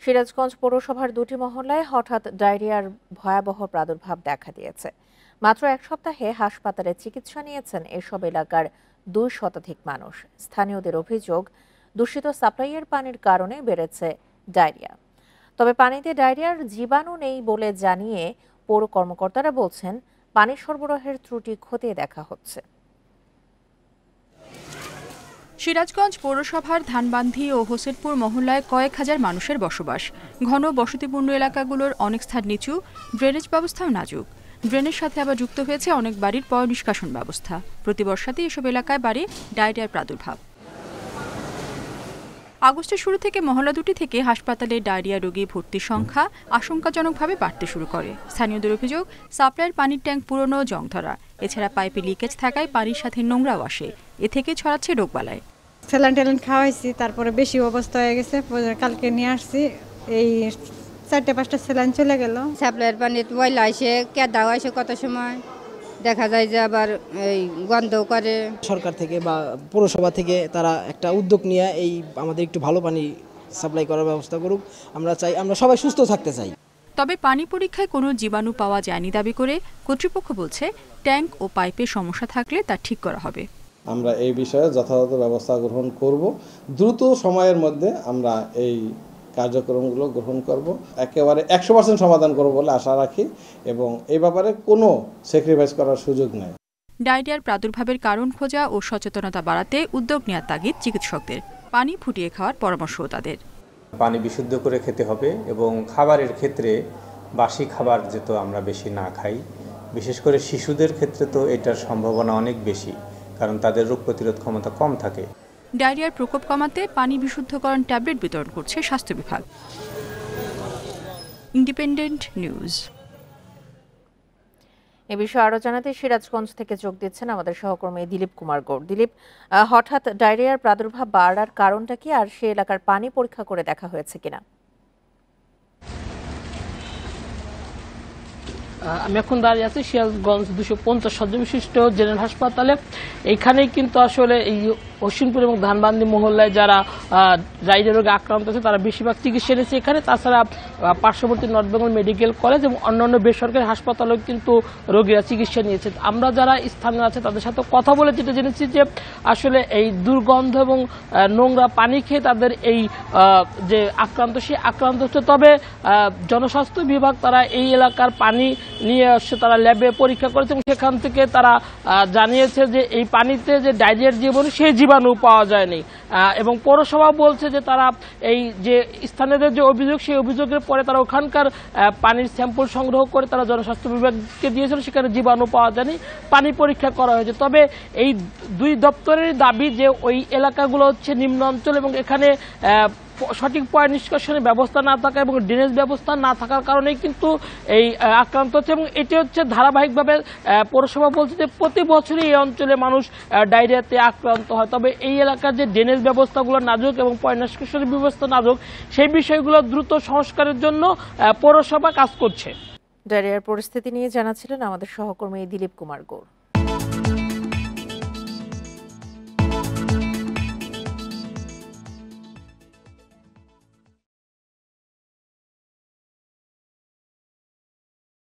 সিরাজগঞ্জ পৌরসভার দুটি মহল্লায় হঠাৎ ডায়রিয়ার ভয়াবহ প্রাদুর্ভাব দেখা দিয়েছে। মাত্র এক সপ্তাহে হাসপাতালে চিকিৎসা নিয়েছেন এসব এলাকার 2 শতাধিক মানুষ। স্থানীয়দের অভিযোগ, দূষিত সাপ্লাইয়ের পানির কারণে বেড়েছে ডায়রিয়া। তবে পানিতে ডায়রিয়ার জীবাণু নেই বলে জানিয়ে পৌর কর্মকর্তারা বলছেন, পানি সরবরাহের ত্রুটি খতিয়ে দেখা হচ্ছে। সিরাজগঞ্জ পৌরসভার ধানবান্ধি ও হোসেনপুর মহল্লায় কয়েক হাজার মানুষের বসবাস। ঘন বসতিপূর্ণ এলাকাগুলোর অনেক স্থান নিচু, ড্রেনেজ ব্যবস্থাও নাজুক। ড্রেনের সাথে আবার যুক্ত হয়েছে অনেক বাড়ির পয় নিষ্কাশন ব্যবস্থা। প্রতি বর্ষাতে এসব এলাকায় বাড়ে ডায়রিয়ার প্রাদুর্ভাব। আগস্টের শুরু থেকে মহল্লা দুটি থেকে হাসপাতালে ডায়রিয়া রোগী ভর্তির সংখ্যা আশঙ্কাজনকভাবে বাড়তে শুরু করে। স্থানীয়দের অভিযোগ, সাপ্লাইয়ের পানির ট্যাঙ্ক পুরনো, জং ধরা। এছাড়া পাইপে লিকেজ থাকায় পানির সাথে নোংরাও আসে। এ থেকে ছড়াচ্ছে রোগবালাই। স্যালাইন ট্যালাইন খাওয়াইছি, তারপরে বেশি অবস্থা হয়ে গেছে। কালকে নিয়ে আসছি, এই 4-5টা স্যালাইন চলে গেল। সাপ্লাইয়ের পানি ময়লা আসে, কেদাও আসে, কত সময় দেখা যায় যে আবার এই গন্ধ করে। সরকার থেকে বা পৌরসভা থেকে তারা একটা উদ্যোগ নিয়ে এই আমাদের একটু ভালো পানি সাপ্লাই করার ব্যবস্থা করুক। আমরা চাই, আমরা সবাই সুস্থ থাকতে চাই। তবে পানি পরীক্ষায় কোনো জীবাণু পাওয়া যায়নি দাবি করে কর্তৃপক্ষ বলছে, ট্যাঙ্ক ও পাইপের সমস্যা থাকলে তা ঠিক করা হবে। আমরা এই বিষয়ে যথাযথ ব্যবস্থা গ্রহণ করব। দ্রুত সময়ের মধ্যে আমরা এই কার্যক্রমগুলো গ্রহণ করব, একেবারে 100% সমাধান করব বলে আশা রাখি এবং এই ব্যাপারে কোনো স্যাক্রিফাইস করার সুযোগ নেই। ডায়রিয়ার প্রাদুর্ভাবের কারণ খোঁজা ও সচেতনতা বাড়াতে উদ্যোগ নেওয়ার তাগিদ চিকিৎসকদের। পানি ফুটিয়ে খাওয়ার পরামর্শও তাদের। পানি বিশুদ্ধ করে খেতে হবে এবং খাবারের ক্ষেত্রে বাসি খাবার যেহেতু আমরা বেশি না খাই, বিশেষ করে শিশুদের ক্ষেত্রে তো এটার সম্ভাবনা অনেক বেশি, কারণ তাদের রোগ প্রতিরোধ ক্ষমতা কম থাকে। ডায়রিয়ার প্রকোপ কমাতে পানি বিশুদ্ধকরণ ট্যাবলেট বিতরণ করছে স্বাস্থ্য বিভাগ। Independent news. এ বিষয়ে আরো জানাতে সিরাজগঞ্জ থেকে যোগ দিচ্ছেন আমাদের সহকর্মী দিলীপ কুমার গৌড়। দিলীপ, হঠাৎ ডায়রিয়ার প্রাদুর্ভাব বাড়ার কারণটা কি, আর সে এলাকার পানি পরীক্ষা করে দেখা হয়েছে কিনা? আমি এখন দাঁড়িয়ে আছি সিরাজগঞ্জ 250 শয্যা বিশিষ্ট জেনারেল হাসপাতালে। এইখানেই কিন্তু আসলে এই হোসেনপুর এবং ধানবান্ধি মহল্লায় যারা ডায়রিয়া রোগে আক্রান্ত আছে তারা বেশিরভাগ চিকিৎসা নিয়েছে এখানে। তাছাড়া পার্শ্ববর্তী নর্থ বেঙ্গল মেডিকেল কলেজ এবং অন্যান্য বেসরকারি হাসপাতালেও কিন্তু রোগীরা চিকিৎসা নিয়েছে। আমরা যারা স্থানীয় আছে তাদের সাথে কথা বলে যেটা জেনেছি যে আসলে এই দুর্গন্ধ এবং নোংরা পানি খেয়ে তাদের এই যে আক্রান্ত, সেই আক্রান্ত হচ্ছে। তবে জনস্বাস্থ্য বিভাগ তারা এই এলাকার পানি নিয়ে আসছে, তারা ল্যাবে পরীক্ষা করেছে এবং সেখান থেকে তারা জানিয়েছে যে এই পানিতে যে ডায়রিয়ার জীবাণু, সেই জীবাণু পাওয়া যায়নি। এবং পৌরসভা বলছে যে তারা এই যে স্থানীয়দের যে অভিযোগ, সেই অভিযোগের পরে তারা ওখানকার পানির স্যাম্পল সংগ্রহ করে তারা জনস্বাস্থ্য বিভাগকে দিয়েছিল, সেখানে জীবাণু পাওয়া যায়নি, পানি পরীক্ষা করা হয়েছে। তবে এই দুই দপ্তরের দাবি যে ওই এলাকাগুলো হচ্ছে নিম্ন অঞ্চল এবং এখানে সঠিক পয় নিষ্কাশনের ব্যবস্থা না থাকা এবং ড্রেনেজ ব্যবস্থা না থাকার কারণেই কিন্তু এই আক্রান্ত হচ্ছে। এবং এটি হচ্ছে ধারাবাহিকভাবে পৌরসভা বলছে যে প্রতি বছরই এই অঞ্চলে মানুষ ডায়রিয়াতে আক্রান্ত হয়। তবে এই এলাকার যে ড্রেনেজ ব্যবস্থাগুলো নাজুক এবং পয় নিষ্কাশনের ব্যবস্থা নাজুক, সেই বিষয়গুলো দ্রুত সংস্কারের জন্য পৌরসভা কাজ করছে। ডায়রিয়ার পরিস্থিতি নিয়ে জানাচ্ছিলেন আমাদের সহকর্মী দিলীপ কুমার গৌড়।